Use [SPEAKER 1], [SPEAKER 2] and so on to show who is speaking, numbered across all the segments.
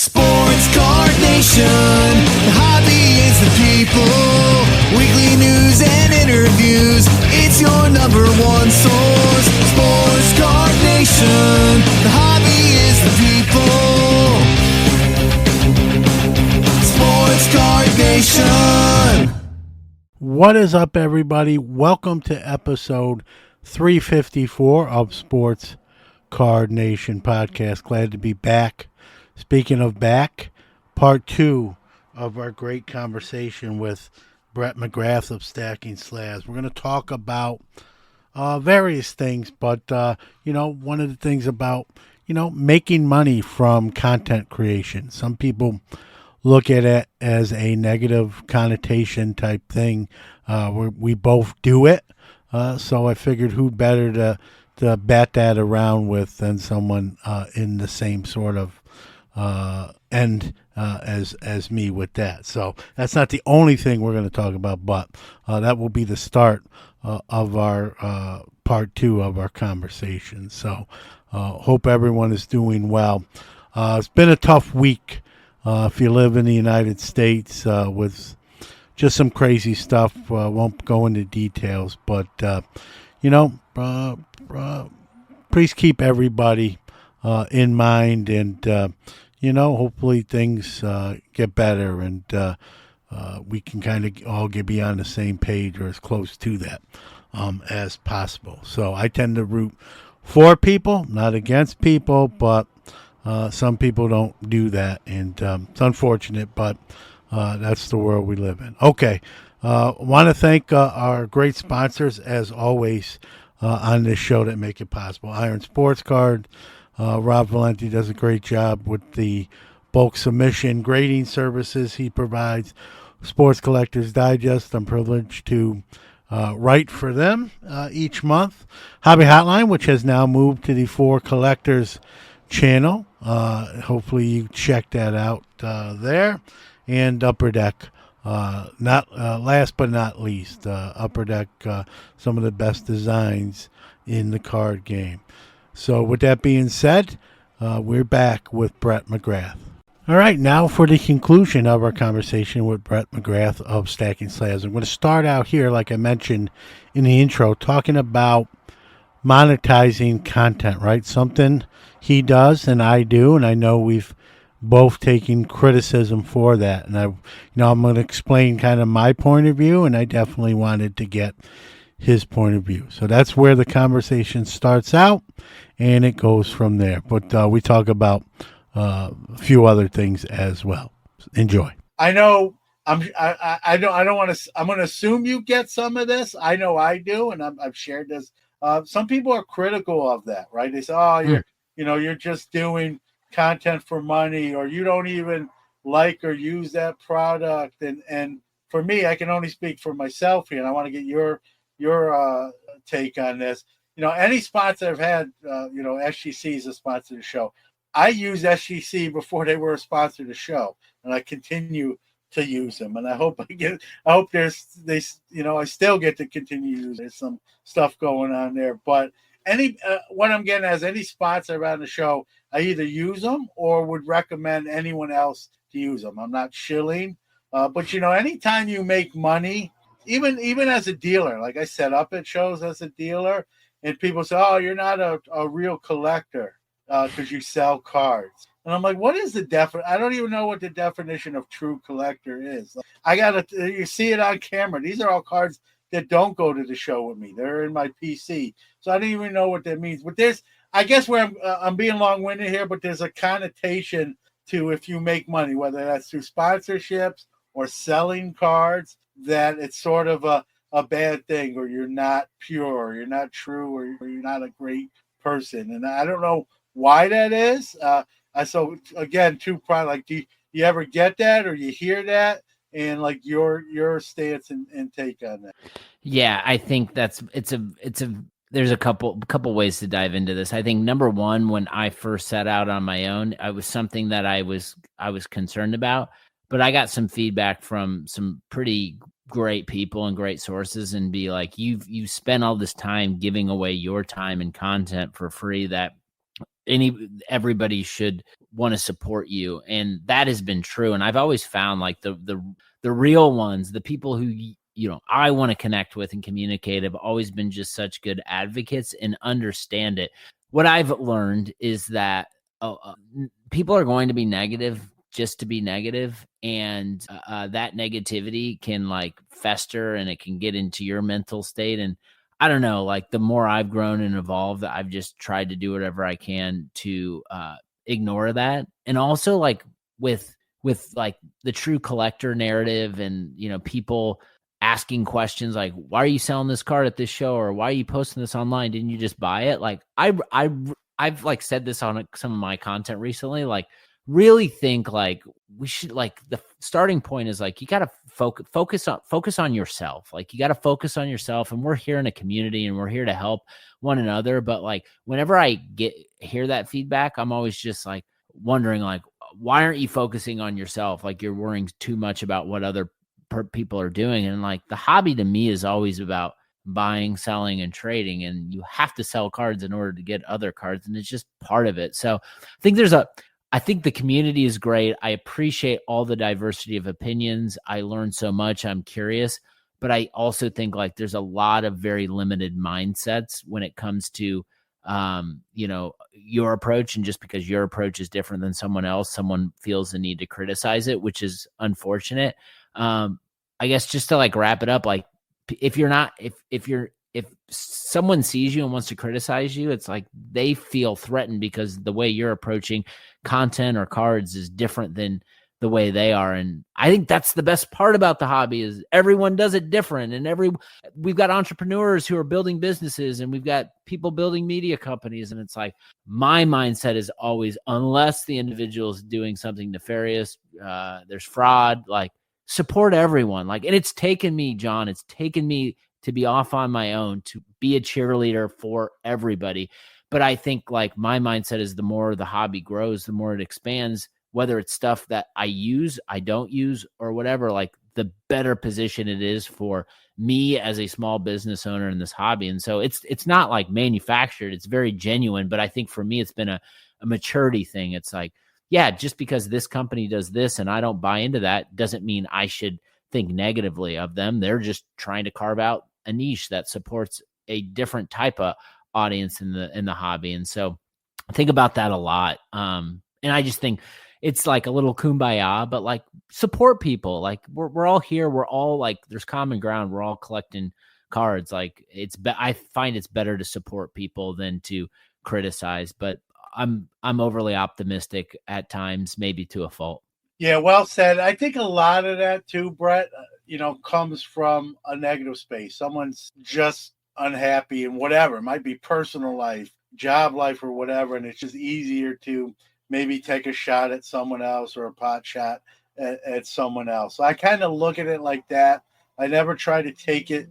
[SPEAKER 1] Sports Card Nation, the hobby is the people. Weekly news and interviews, it's your number one source. Sports Card Nation, the hobby is the people. Sports Card Nation.
[SPEAKER 2] What is up, everybody? Welcome to episode 354 of Sports Card Nation podcast. Glad to be back. Speaking of back, part two of our great conversation with Brett McGrath of Stacking Slabs. We're going to talk about various things, but, one of the things about, making money from content creation. Some people look at it as a negative connotation type thing. We both do it, so I figured who better to bat that around with than someone in the same sort of end as me with that. So that's not the only thing we're going to talk about, but that will be the start of our part two of our conversation. So hope everyone is doing well. It's been a tough week if you live in the United States with just some crazy stuff. Won't go into details, but please keep everybody in mind, and hopefully things get better, and we can kind of all be on the same page or as close to that as possible. So I tend to root for people, not against people, but some people don't do that, and it's unfortunate, but that's the world we live in. Okay, want to thank our great sponsors, as always, on this show that make it possible. Iron Sports Card. Rob Valenti does a great job with the bulk submission grading services he provides. Sports Collectors Digest, I'm privileged to write for them each month. Hobby Hotline, which has now moved to the For Collectors channel. Hopefully you check that out there. And Upper Deck, not last but not least, Upper Deck, some of the best designs in the card game. So with that being said, we're back with Brett McGrath. All right, now for the conclusion of our conversation with Brett McGrath of Stacking Slabs. I'm going to start out here, like I mentioned in the intro, talking about monetizing content, right? Something he does and I do, and I know we've both taken criticism for that. And I'm going to explain kind of my point of view, and I definitely wanted to get his point of view. So that's where the conversation starts out, and it goes from there. But we talk about a few other things as well. Enjoy. I know I don't want to. I'm going to assume you get some of this. I know I do, and I've shared this. Some people are critical of that, right? They say, "Oh, you're just doing content for money, or you don't even like or use that product." And for me, I can only speak for myself here, and I want to get your take on this. Any sponsor I've had, SGC is a sponsor of the show. I used SGC before they were a sponsor of the show, and I continue to use them. And I hope I still get to continue to use. There's some stuff going on there, but what I'm getting as any sponsor around the show, I either use them or would recommend anyone else to use them. I'm not shilling, but anytime you make money, even as a dealer, like I set up at shows as a dealer, and people say, "Oh, you're not a real collector because you sell cards." And I'm like, what is the definition? I don't even know what the definition of true collector is. You see it on camera. These are all cards that don't go to the show with me. They're in my PC. So I don't even know what that means. But I guess where I'm being long-winded here, but there's a connotation to if you make money, whether that's through sponsorships or selling cards, that it's sort of a bad thing, or you're not pure, or you're not true, or you're not a great person. And I don't know why that is. So again, do you ever get that, or you hear that, and like your stance and take on that?
[SPEAKER 3] Yeah, I think there's a couple ways to dive into this. I think number one, when I first set out on my own, I was something that I was concerned about, but I got some feedback from some pretty great people and great sources, and be like, you've spent all this time giving away your time and content for free that everybody should want to support you, and that has been true. And I've always found like the real ones, the people who I want to connect with and communicate, have always been just such good advocates and understand it. What I've learned is that people are going to be negative just to be negative, and that negativity can like fester, and it can get into your mental state. And I don't know, like the more I've grown and evolved, I've just tried to do whatever I can to ignore that. And also like with like the true collector narrative, and people asking questions like, why are you selling this card at this show, or why are you posting this online, didn't you just buy it? Like I've like said this on some of my content recently, like really think like we should, like the starting point is like you got to focus on yourself. Like you got to focus on yourself, and we're here in a community and we're here to help one another. But like whenever I hear that feedback, I'm always just like wondering like, why aren't you focusing on yourself? Like you're worrying too much about what other people are doing. And like the hobby to me is always about buying, selling, and trading, and you have to sell cards in order to get other cards, and it's just part of it. So I think the community is great. I appreciate all the diversity of opinions. I learned so much. I'm curious, but I also think like there's a lot of very limited mindsets when it comes to your approach. And just because your approach is different than someone else, someone feels the need to criticize it, which is unfortunate. I guess just to like wrap it up, like if someone sees you and wants to criticize you, it's like they feel threatened because the way you're approaching content or cards is different than the way they are. And I think that's the best part about the hobby is everyone does it different. And we've got entrepreneurs who are building businesses, and we've got people building media companies. And it's like, my mindset is always, unless the individual is doing something nefarious, there's fraud, like support everyone. Like, and it's taken me to be off on my own, to be a cheerleader for everybody. But I think like my mindset is the more the hobby grows, the more it expands, whether it's stuff that I use, I don't use, or whatever, like the better position it is for me as a small business owner in this hobby. And so it's not like manufactured, it's very genuine. But I think for me, it's been a maturity thing. It's like, yeah, just because this company does this and I don't buy into that doesn't mean I should think negatively of them. They're just trying to carve out a niche that supports a different type of audience in the hobby. And so I think about that a lot. And I just think it's like a little kumbaya, but like support people. Like we're all here. We're all like, there's common ground. We're all collecting cards. Like I find it's better to support people than to criticize, but I'm overly optimistic at times, maybe to a fault.
[SPEAKER 2] Yeah, well said. I think a lot of that too, Brett, comes from a negative space. Someone's just unhappy in whatever. It might be personal life, job life, or whatever. And it's just easier to maybe take a shot at someone else, or a pot shot at someone else. So I kind of look at it like that. I never try to take it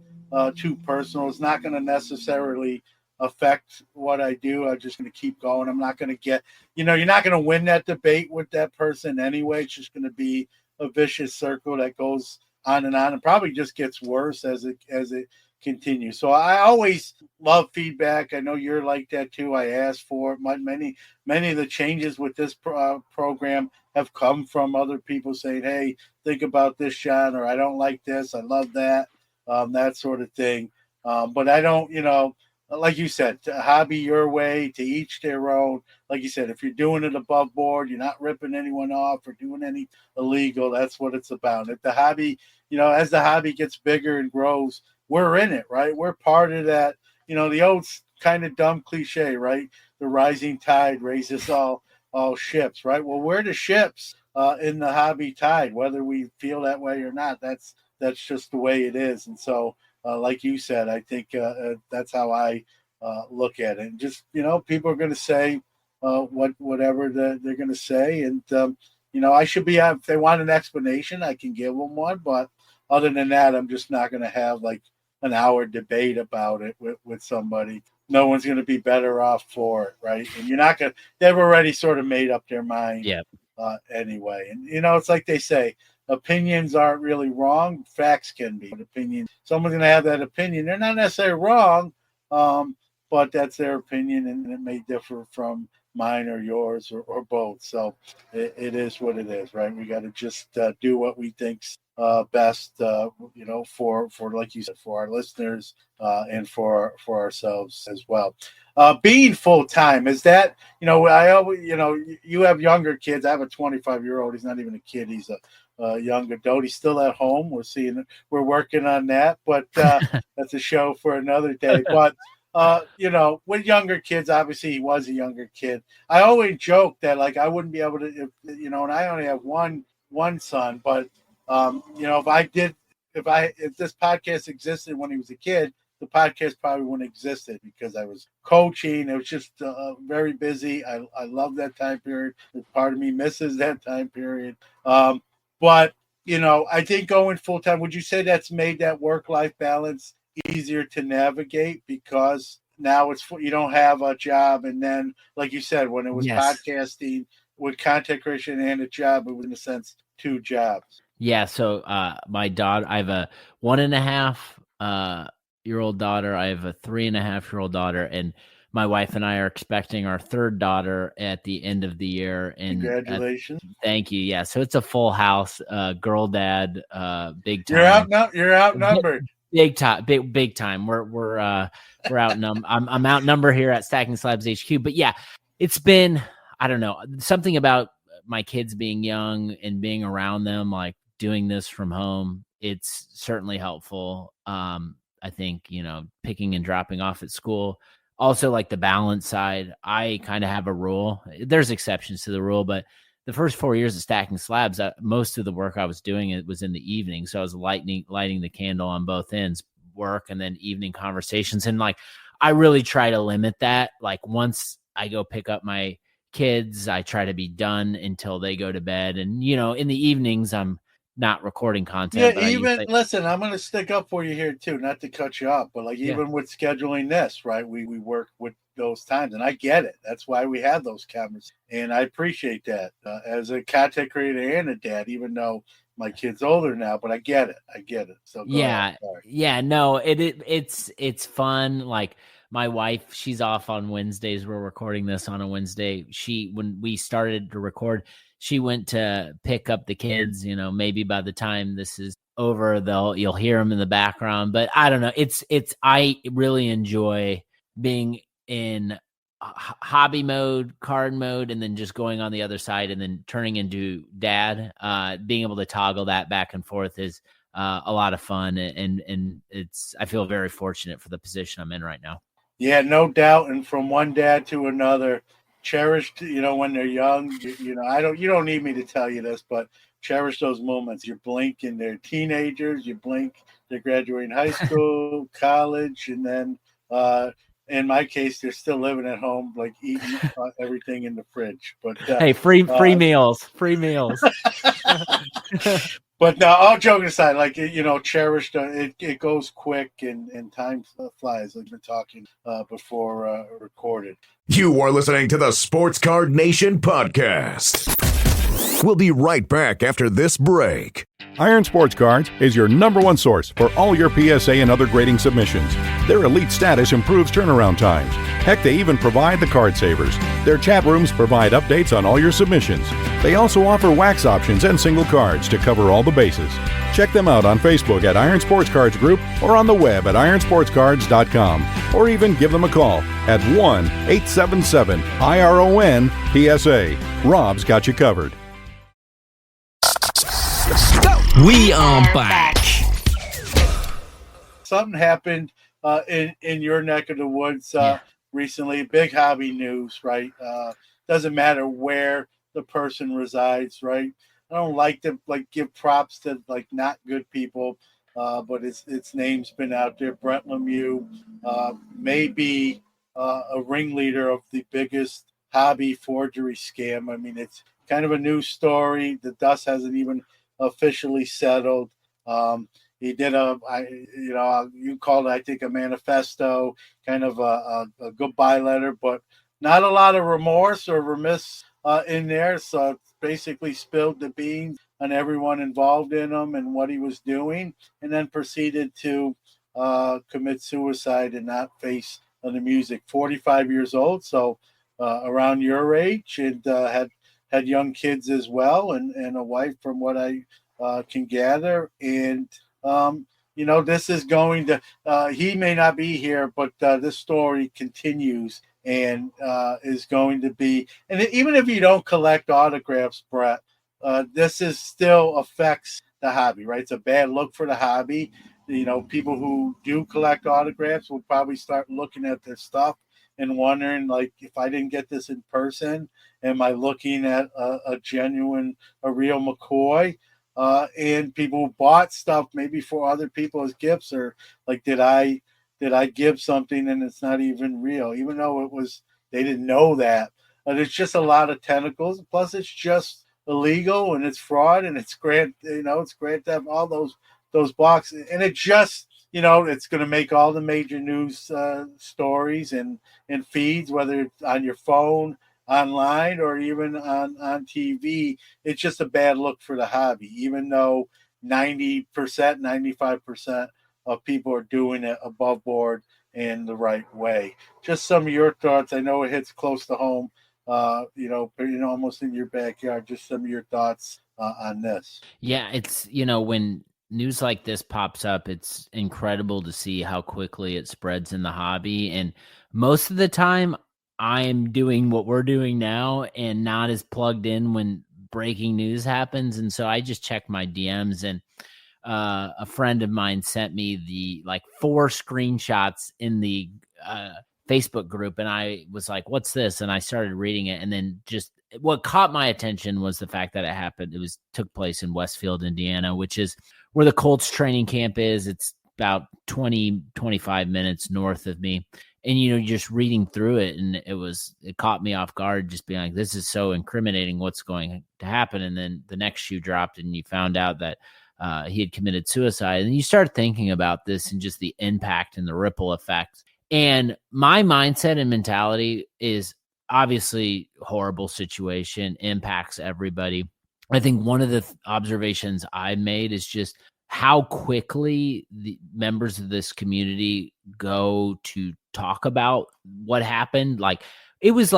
[SPEAKER 2] too personal. It's not going to necessarily affect what I do. I'm just going to keep going. I'm not going to get, you're not going to win that debate with that person anyway. It's just going to be a vicious circle that goes on and probably just gets worse as it continues. So I always love feedback. I know you're like that too. I ask for it. Many of the changes with this program have come from other people saying, hey, think about this, Sean, or I don't like this, I love that, that sort of thing. But I don't, like you said, to hobby your way, to each their own. Like you said, if you're doing it above board, you're not ripping anyone off or doing any illegal. That's what it's about. If the hobby, as the hobby gets bigger and grows, we're in it, right? We're part of that. The old kind of dumb cliche, right? The rising tide raises all ships, right? Well, we're the ships in the hobby tide, whether we feel that way or not. That's just the way it is. And so, like you said, I think that's how I look at it. And just, people are going to say whatever they're going to say. And, I should be, if they want an explanation, I can give them one. But other than that, I'm just not going to have like an hour debate about it with somebody. No one's going to be better off for it, right? And you're not going to, they've already sort of made up their mind anyway. And, it's like they say, opinions aren't really wrong. Facts can be. Opinion. Someone's going to have that opinion. They're not necessarily wrong, but that's their opinion, and it may differ from mine or yours or both. So it is what it is, right? We got to just do what we think's best, for like you said, for our listeners and for ourselves as well. Being full time, is that, I always, you have younger kids. I have a 25-year-old. He's not even a kid. He's a young adult. He's still at home. We're working on that, but that's a show for another day. But with younger kids, obviously he was a younger kid. I always joke that like I wouldn't be able to, and I only have one son, but if this podcast existed when he was a kid, the podcast probably wouldn't existed because I was coaching. It was just very busy. I love that time period. Part of me misses that time period. But I think going full time, would you say that's made that work-life balance easier to navigate because now you don't have a job, and then like you said, when it was podcasting with content creation and a job, it was in a sense 2 jobs.
[SPEAKER 3] Yeah. So my daughter, I have a 1.5 year old daughter. I have a 3.5-year-old daughter, and my wife and I are expecting our 3rd daughter at the end of the year. And
[SPEAKER 2] congratulations!
[SPEAKER 3] Thank you. Yeah. So it's a full house, girl dad, big time.
[SPEAKER 2] You're outnumbered.
[SPEAKER 3] Big time, big time. We're outnumbered. I'm outnumbered here at Stacking Slabs HQ. But yeah, it's been, I don't know, something about my kids being young and being around them, like doing this from home. It's certainly helpful. I think, picking and dropping off at school. Also, like the balance side, I kind of have a rule. There's exceptions to the rule, but the first 4 years of Stacking Slabs, most of the work I was doing, it was in the evening. So I was lighting the candle on both ends, work and then evening conversations. And like, I really try to limit that. Like once I go pick up my kids, I try to be done until they go to bed. And, in the evenings, I'm not recording content.
[SPEAKER 2] Yeah, listen, I'm going to stick up for you here too, not to cut you off, but like even with scheduling this, right? We work with those times, and I get it. That's why we have those cameras, and I appreciate that as a content creator and a dad, even though my kid's older now, but I get it. So
[SPEAKER 3] no, it's fun. Like my wife, she's off on Wednesdays. We're recording this on a Wednesday. When we started to record, she went to pick up the kids. Maybe by the time this is over, you'll hear them in the background. But I don't know. I really enjoy being in hobby mode, card mode, and then just going on the other side and then turning into dad. Being able to toggle that back and forth is a lot of fun, and I feel very fortunate for the position I'm in right now.
[SPEAKER 2] Yeah, no doubt. And from one dad to another, cherished, when they're young, you don't need me to tell you this, but cherish those moments. You blink and they're teenagers, you blink, they're graduating high school, college, and then in my case, they're still living at home, like eating everything in the fridge. But
[SPEAKER 3] hey, free meals.
[SPEAKER 2] But no, all joking aside, like cherished. It goes quick and time flies. Like we're talking before recorded.
[SPEAKER 4] You are listening to the Sports Card Nation podcast. We'll be right back after this break.
[SPEAKER 5] Iron Sports Cards is your #1 source for all your PSA and other grading submissions. Their elite status improves turnaround times. Heck, they even provide the card savers. Their chat rooms provide updates on all your submissions. They also offer wax options and single cards to cover all the bases. Check them out on Facebook at Iron Sports Cards Group or on the web at ironsportscards.com, or even give them a call at 1-877-IRON-PSA. Rob's got you covered.
[SPEAKER 6] We are back.
[SPEAKER 2] Something happened in your neck of the woods recently. Big hobby news, right? Doesn't matter where the person resides, right? I don't like to give props to not good people, but its name's been out there. Brett Lemieux may be a ringleader of the biggest hobby forgery scam. I mean, it's kind of a new story. The dust hasn't even officially settled. He did you called it, I think, a manifesto, kind of a goodbye letter, but not a lot of remorse or remiss in there. So basically spilled the beans on everyone involved in him and what he was doing, and then proceeded to commit suicide and not face the music. 45 years old. So around your age and had young kids as well, and a wife, from what I can gather. And this is going to. He may not be here, but this story continues and is going to be. And even if you don't collect autographs, Brett, this is still affects the hobby, right? It's a bad look for the hobby. People who do collect autographs will probably start looking at their stuff and wondering, like, if I didn't get this in person, am I looking at a genuine, a real McCoy? And people who bought stuff maybe for other people as gifts, or like, did I give something and it's not even real, even though they didn't know that. But it's just a lot of tentacles. Plus, it's just illegal and it's fraud and it's it's grand theft, all those boxes, and it just it's going to make all the major news stories and feeds, whether it's on your phone, online, or even on TV. It's just a bad look for the hobby, even though 90%, 95% of people are doing it above board in the right way. Just some of your thoughts. I know it hits close to home, almost in your backyard. Just some of your thoughts on this.
[SPEAKER 3] Yeah, it's when news like this pops up, it's incredible to see how quickly it spreads in the hobby. And most of the time, I'm doing what we're doing now and not as plugged in when breaking news happens. And so I just check my DMs, and a friend of mine sent me the 4 screenshots in the Facebook group. And I was like, what's this? And I started reading it. And then just what caught my attention was the fact that it happened. It took place in Westfield, Indiana, which is where the Colts training camp is. It's about 25 minutes north of me. And, just reading through it, and it caught me off guard, just being like, this is so incriminating, what's going to happen. And then the next shoe dropped, and you found out that he had committed suicide. And you start thinking about this and just the impact and the ripple effect. And my mindset and mentality is obviously horrible situation, impacts everybody. I think one of the observations I made is just how quickly the members of this community go to talk about what happened. It was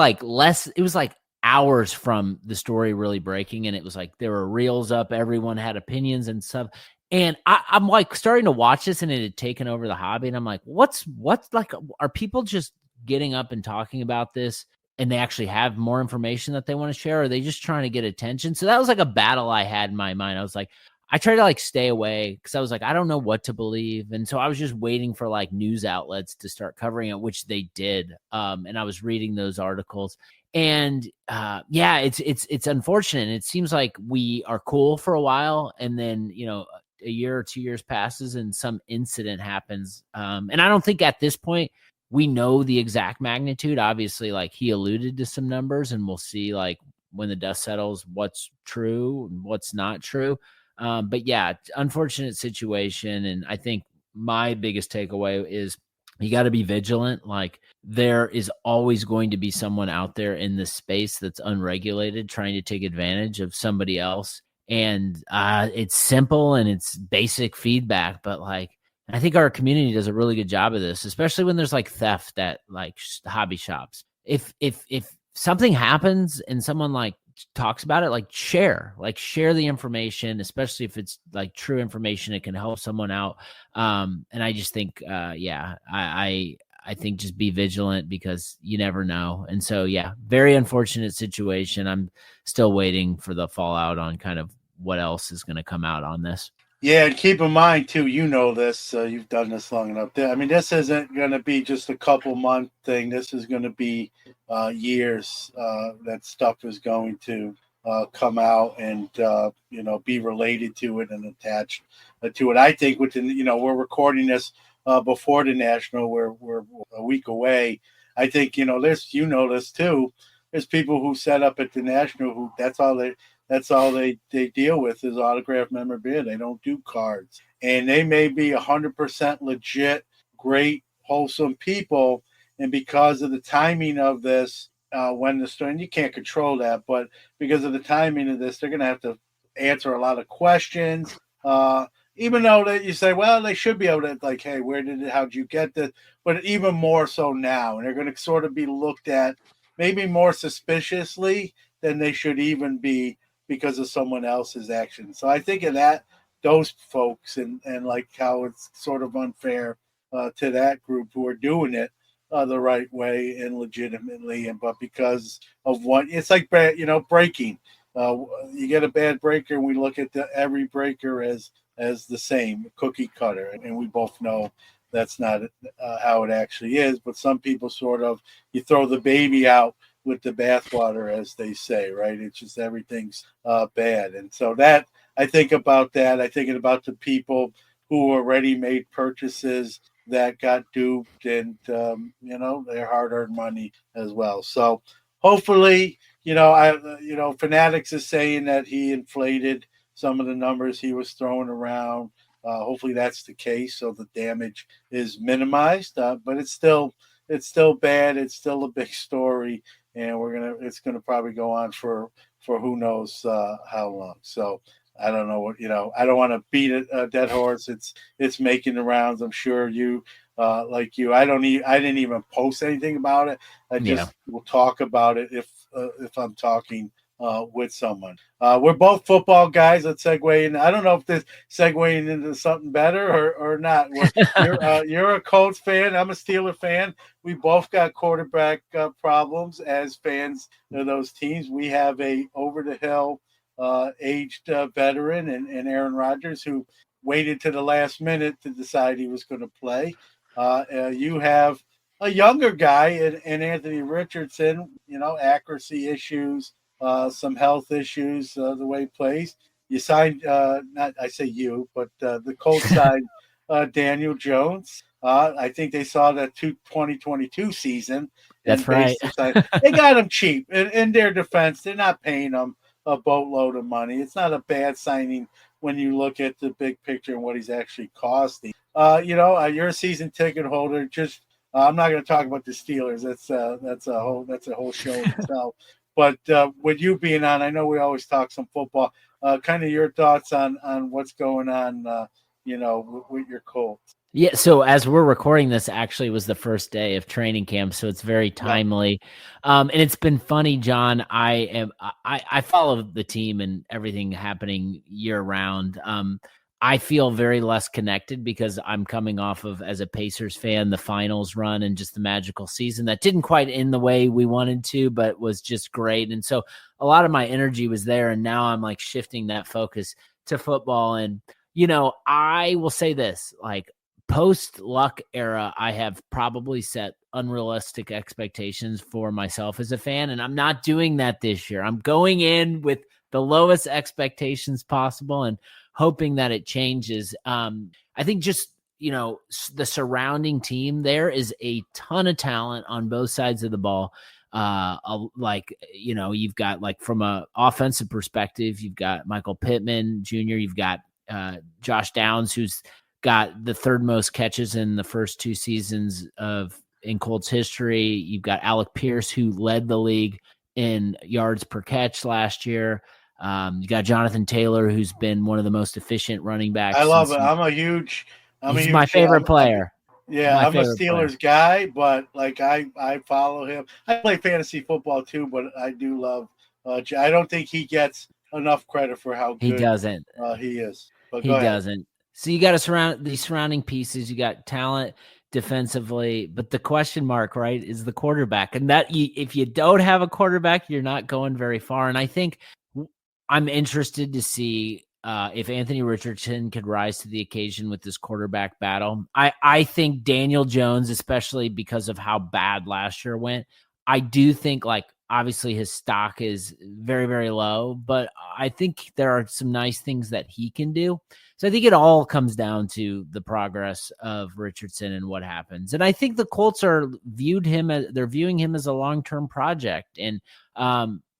[SPEAKER 3] hours from the story really breaking, and it was like there were reels up, everyone had opinions and stuff. And I'm starting to watch this, and it had taken over the hobby. And I'm like, what's are people just getting up and talking about this, and they actually have more information that they want to share? Or are they just trying to get attention? So that was a battle I had in my mind. I was like, I try to stay away, because I was like, I don't know what to believe. And so I was just waiting for news outlets to start covering it, which they did. And I was reading those articles, and it's unfortunate. It seems like we are cool for a while, and then, a year or 2 years passes and some incident happens. And I don't think at this point we know the exact magnitude. Obviously, he alluded to some numbers, and we'll see when the dust settles, what's true and what's not true. But yeah, unfortunate situation. And I think my biggest takeaway is you got to be vigilant. There is always going to be someone out there in this space that's unregulated, trying to take advantage of somebody else. And it's simple and it's basic feedback, but I think our community does a really good job of this, especially when there's theft at hobby shops. If something happens and someone talks about it, share the information, especially if it's true information, it can help someone out. And I just think, I think just be vigilant, because you never know. And so, yeah, very unfortunate situation. I'm still waiting for the fallout on kind of what else is going to come out on this.
[SPEAKER 2] Yeah, and keep in mind too, this, you've done this long enough. I mean, this isn't going to be just a couple month thing. This is going to be years that stuff is going to come out and, be related to it and attached to it. I think within, we're recording this before the National. We're a week away. I think, this too. There's people who set up at the National who that's all they deal with is autographed memorabilia. They don't do cards. And they may be 100% legit, great, wholesome people. And because of the timing of this, when the story, and you can't control that, but because of the timing of this, they're going to have to answer a lot of questions. Even though that you say, well, they should be able to, hey, how'd you get this? But even more so now. And they're going to sort of be looked at maybe more suspiciously than they should even be because of someone else's action. So I think of those folks and like how it's sort of unfair to that group who are doing it the right way and legitimately, but because of one, it's like breaking. You get a bad breaker, and we look at every breaker as the same cookie cutter, and we both know that's not how it actually is. But some people sort of, you throw the baby out with the bathwater, as they say, right? It's just everything's bad, and so that I think about that. I think about the people who already made purchases that got duped, and their hard-earned money as well. So hopefully, Fanatics is saying that he inflated some of the numbers he was throwing around. Hopefully that's the case, so the damage is minimized. But it's still bad. It's still a big story, and it's gonna probably go on for who knows how long. So I don't know I don't want to beat a dead horse. It's making the rounds. I'm sure you, like you, I didn't even post anything about it. I just will talk about it if I'm talking with someone. We're both football guys. Let's segue in. I don't know if this segueing into something better or not. You're a Colts fan. I'm a Steeler fan. We both got quarterback problems as fans of those teams. We have a over the hill aged veteran and Aaron Rodgers, who waited to the last minute to decide he was going to play. You have a younger guy in Anthony Richardson, accuracy issues, some health issues, the way he plays. You signed, not I say you, but the Colts signed Daniel Jones. I think they saw that 2022 season.
[SPEAKER 3] That's right.
[SPEAKER 2] They got him cheap. In their defense, they're not paying him a boatload of money. It's not a bad signing when you look at the big picture and what he's actually costing. You're a season ticket holder. Just I'm not going to talk about the Steelers. That's a whole show in itself. But with you being on, I know we always talk some football. Kind of your thoughts on what's going on, with your Colts.
[SPEAKER 3] Yeah, so as we're recording this, actually was the first day of training camp, so it's very timely. And it's been funny, John. I follow the team and everything happening year round. I feel very less connected because I'm coming off of, as a Pacers fan, the finals run and just the magical season that didn't quite end the way we wanted to, but was just great. And so a lot of my energy was there, and now I'm like shifting that focus to football. And I will say this, like, post-Luck era, I have probably set unrealistic expectations for myself as a fan, and I'm not doing that this year. I'm going in with the lowest expectations possible and hoping that it changes. I think just, the surrounding team, there is a ton of talent on both sides of the ball. You've got, like, from a offensive perspective, you've got Michael Pittman Jr., you've got Josh Downs, who's got the third most catches in the first two seasons in Colts history. You've got Alec Pierce, who led the league in yards per catch last year. You got Jonathan Taylor, who's been one of the most efficient running backs.
[SPEAKER 2] I love it. He's
[SPEAKER 3] my favorite player.
[SPEAKER 2] I'm a Steelers guy, but like I follow him. I play fantasy football too, but I do love. I don't think he gets enough credit for how good
[SPEAKER 3] he doesn't.
[SPEAKER 2] He is. But
[SPEAKER 3] he doesn't. So you got to surround these surrounding pieces. You got talent defensively, but the question mark, right, is the quarterback. And that if you don't have a quarterback, you're not going very far. And I think I'm interested to see if Anthony Richardson could rise to the occasion with this quarterback battle. I think Daniel Jones, especially because of how bad last year went, I do think, like, obviously his stock is very, very low, but I think there are some nice things that he can do. So I think it all comes down to the progress of Richardson and what happens. And I think the Colts are viewing him as a long-term project. And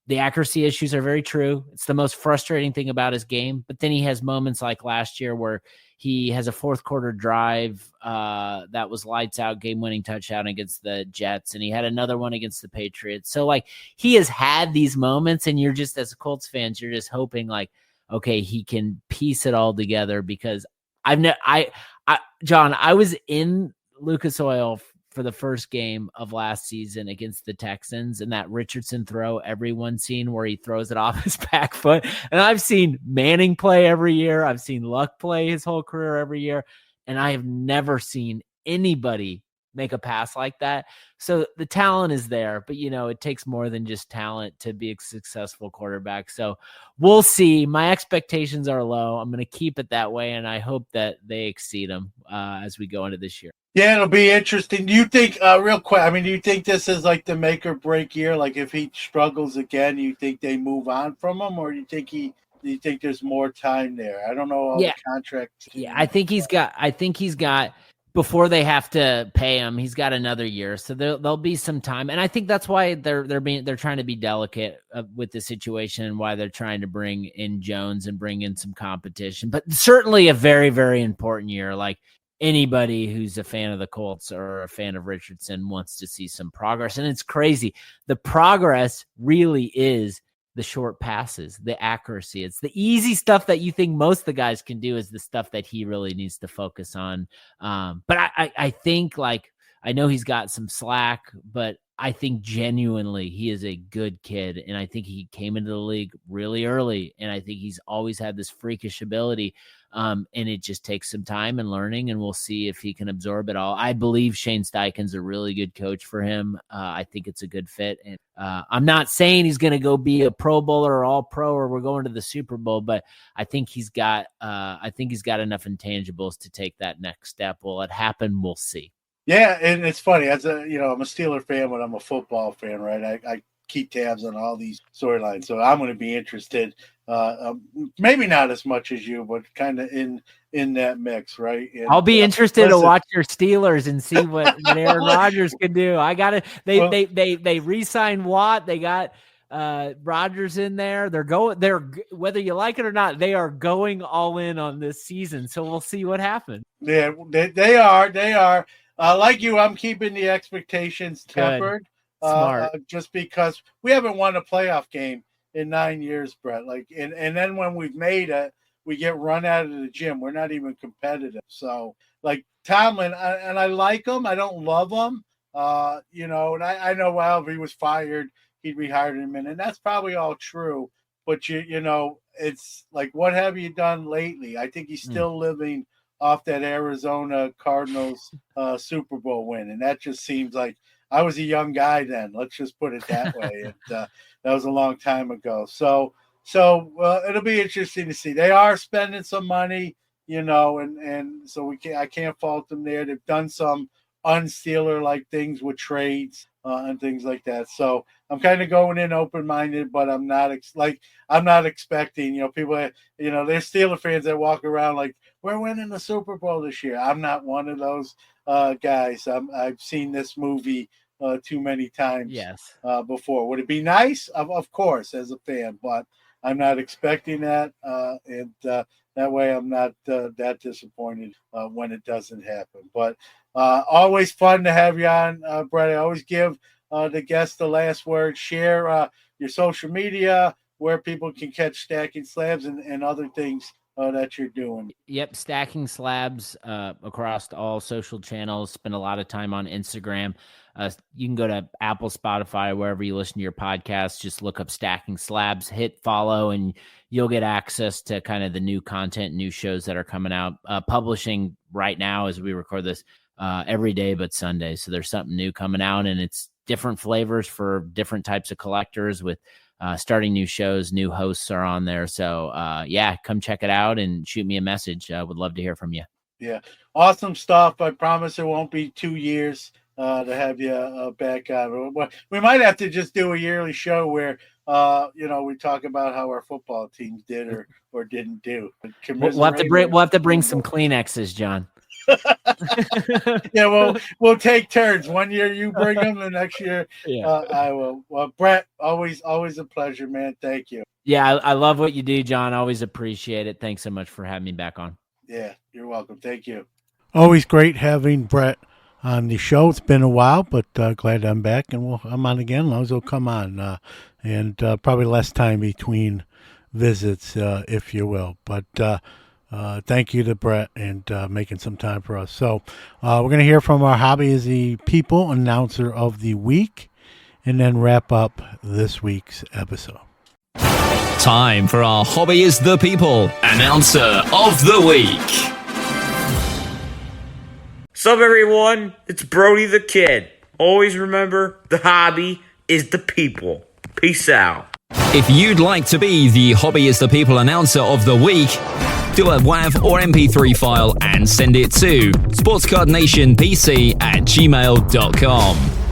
[SPEAKER 3] the accuracy issues are very true. It's the most frustrating thing about his game. But then he has moments like last year where he has a fourth quarter drive that was lights out, game-winning touchdown against the Jets. And he had another one against the Patriots. So, like, he has had these moments, and you're just, as Colts fans, you're just hoping, like, okay, he can piece it all together, because John, I was in Lucas Oil for the first game of last season against the Texans, and that Richardson throw everyone seen where he throws it off his back foot. And I've seen Manning play every year. I've seen Luck play his whole career every year. And I have never seen anybody make a pass like that. So the talent is there, but it takes more than just talent to be a successful quarterback. So we'll see. My expectations are low. I'm going to keep it that way, and I hope that they exceed them as we go into this year.
[SPEAKER 2] Yeah, it'll be interesting. Do you think, real quick, do you think this is like the make or break year? Like if he struggles again, you think they move on from him, or do you think there's more time there? I don't know all the contracts.
[SPEAKER 3] Yeah, I think he's got before they have to pay him, he's got another year. So there'll be some time. And I think that's why they're trying to be delicate with the situation, and why they're trying to bring in Jones and bring in some competition. But certainly a very, very important year. Like anybody who's a fan of the Colts or a fan of Richardson wants to see some progress. And it's crazy. The progress really is the short passes, the accuracy. It's the easy stuff that you think most of the guys can do is the stuff that he really needs to focus on. But I think, like, I know he's got some slack, but I think genuinely he is a good kid. And I think he came into the league really early. And I think he's always had this freakish ability. And it just takes some time and learning, and we'll see if he can absorb it all. I believe Shane Steichen's a really good coach for him. I think it's a good fit. And I'm not saying he's going to go be a Pro Bowler or All Pro or we're going to the Super Bowl, but I think he's got enough intangibles to take that next step. Will it happen? We'll see.
[SPEAKER 2] Yeah, and it's funny. I'm a Steeler fan, but I'm a football fan, right? I keep tabs on all these storylines, so I'm going to be interested. Maybe not as much as you, but kind of in that mix, right? And,
[SPEAKER 3] I'll be interested to watch your Steelers and see what Aaron Rodgers can do. They re-signed Watt. They got Rodgers in there. They're whether you like it or not, they are going all in on this season. So we'll see what happens.
[SPEAKER 2] Yeah, they are. Like you, I'm keeping the expectations tempered.
[SPEAKER 3] Smart.
[SPEAKER 2] Just because we haven't won a playoff game in 9 years, Brett. Like, and then when we've made it, we get run out of the gym. We're not even competitive. So, like Tomlin, and I like him. I don't love him. And I know, well, if he was fired, he'd rehire him, and that's probably all true. But it's like, what have you done lately? I think he's still living off that Arizona Cardinals Super Bowl win, and that just seems like. I was a young guy then. Let's just put it that way. And, that was a long time ago. So it'll be interesting to see. They are spending some money, and so I can't fault them there. They've done some un-Steeler-like things with trades and things like that. So I'm kind of going in open-minded, but I'm not expecting. People. There's Steeler fans that walk around like we're winning the Super Bowl this year. I'm not one of those guys. I've seen this movie too many times before. Would it be nice? Of course, as a fan, but I'm not expecting that, and that way I'm not that disappointed when it doesn't happen. But always fun to have you on, Brett. I always give the guests the last word. Share your social media, where people can catch Stacking Slabs and other things that you're doing.
[SPEAKER 3] Yep, Stacking Slabs across all social channels. Spend a lot of time on Instagram. You can go to Apple, Spotify, wherever you listen to your podcasts. Just look up Stacking Slabs, hit follow, and you'll get access to kind of the new content, new shows that are coming out. Publishing right now as we record this every day but Sunday. So there's something new coming out, and it's different flavors for different types of collectors with starting new shows. New hosts are on there. So, come check it out and shoot me a message. I would love to hear from you.
[SPEAKER 2] Yeah, awesome stuff. I promise it won't be 2 years to have you back on. We might have to just do a yearly show where, we talk about how our football teams did or didn't do.
[SPEAKER 3] We'll have to bring some Kleenexes, John.
[SPEAKER 2] Yeah, we'll take turns. 1 year you bring them, the next year I will. Well, Brett, always a pleasure, man. Thank you.
[SPEAKER 3] Yeah, I love what you do, John. Always appreciate it. Thanks so much for having me back on.
[SPEAKER 2] Yeah, you're welcome. Thank you.
[SPEAKER 7] Always great having Brett on the show. It's been a while, but glad I'm back, and I'm on again. As long as he'll come on, and probably less time between visits, if you will. But
[SPEAKER 2] thank you to Brett and making some time for us. So we're going to hear from our Hobby is the People announcer of the week and then wrap up this week's episode.
[SPEAKER 6] Time for our Hobby is the People announcer of the week.
[SPEAKER 8] Sup everyone, it's Brody the Kid. Always remember, the hobby is the people. Peace out.
[SPEAKER 6] If you'd like to be the Hobby is the People announcer of the week, do a WAV or MP3 file and send it to sportscardnationpc@gmail.com.